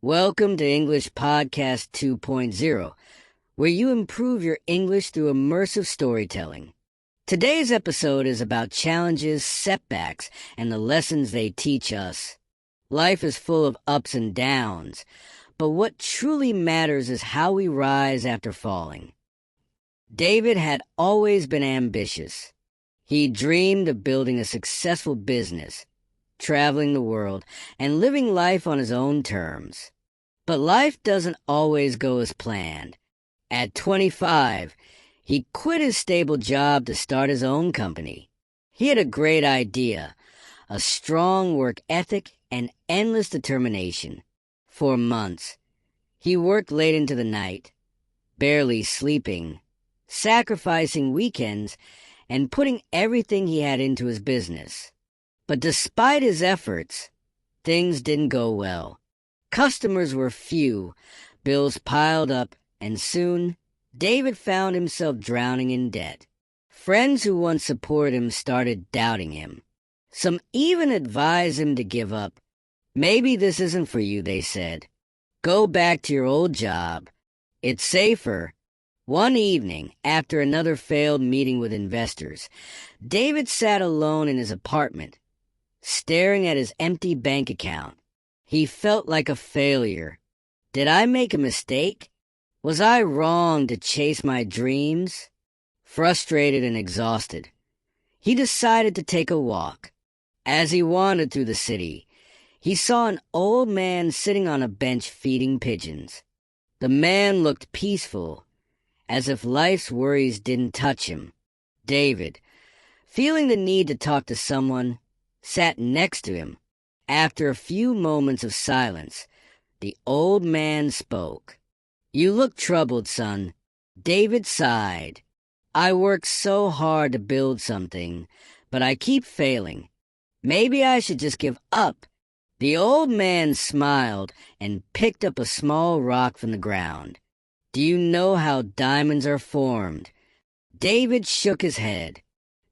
Welcome to English Podcast 2.0, where you improve your English through immersive storytelling. Today's episode is about challenges, setbacks, and the lessons they teach us. Life is full of ups and downs, but what truly matters is how we rise after falling. David had always been ambitious. He dreamed of building a successful business, traveling the world, and living life on his own terms. But life doesn't always go as planned. At 25, he quit his stable job to start his own company. He had a great idea, a strong work ethic, and endless determination. For months, he worked late into the night, barely sleeping, sacrificing weekends, and putting everything he had into his business. But despite his efforts, things didn't go well. Customers were few, bills piled up, and soon, David found himself drowning in debt. Friends who once supported him started doubting him. Some even advised him to give up. Maybe this isn't for you, they said. Go back to your old job. It's safer. One evening, after another failed meeting with investors, David sat alone in his apartment, staring at his empty bank account. He felt like a failure. Did I make a mistake? Was I wrong to chase my dreams? Frustrated and exhausted, he decided to take a walk. As he wandered through the city, he saw an old man sitting on a bench feeding pigeons. The man looked peaceful, as if life's worries didn't touch him. David, feeling the need to talk to someone, sat next to him. After a few moments of silence, the old man spoke. "You look troubled, son." David sighed. "I worked so hard to build something, but I keep failing. Maybe I should just give up." The old man smiled and picked up a small rock from the ground. "Do you know how diamonds are formed?" David shook his head.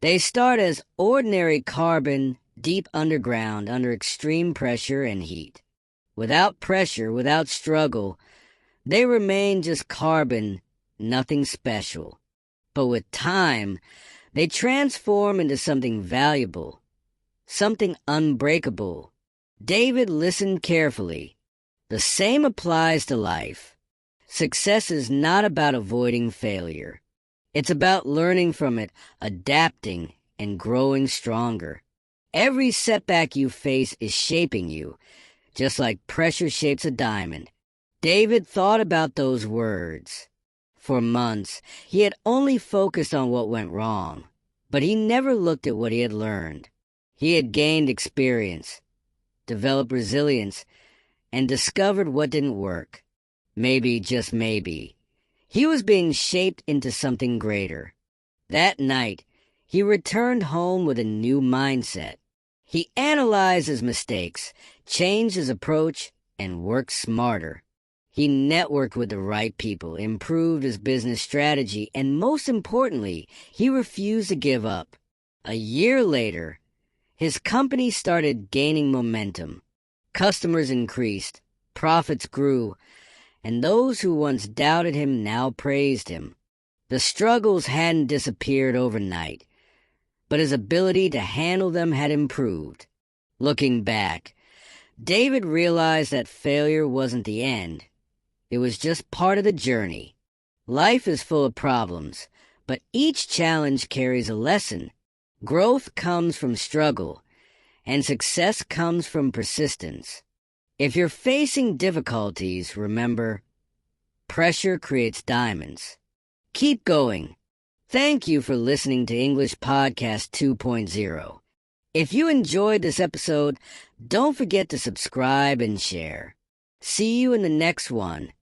"They start as ordinary carbon deep underground under extreme pressure and heat. Without pressure, without struggle, they remain just carbon, nothing special. But with time, they transform into something valuable, something unbreakable." David listened carefully. The same applies to life. Success is not about avoiding failure. It's about learning from it, adapting, and growing stronger. Every setback you face is shaping you, just like pressure shapes a diamond. David thought about those words. For months, he had only focused on what went wrong, but he never looked at what he had learned. He had gained experience, developed resilience, and discovered what didn't work. Maybe, just maybe, he was being shaped into something greater. That night, he returned home with a new mindset. He analyzed his mistakes, changed his approach, and worked smarter. He networked with the right people, improved his business strategy, and most importantly, he refused to give up. A year later, his company started gaining momentum. Customers increased, profits grew, and those who once doubted him now praised him. The struggles hadn't disappeared overnight, but his ability to handle them had improved. Looking back, David realized that failure wasn't the end. It was just part of the journey. Life is full of problems, but each challenge carries a lesson. Growth comes from struggle, and success comes from persistence. If you're facing difficulties, remember, pressure creates diamonds. Keep going. Thank you for listening to English Podcast 2.0. If you enjoyed this episode, don't forget to subscribe and share. See you in the next one.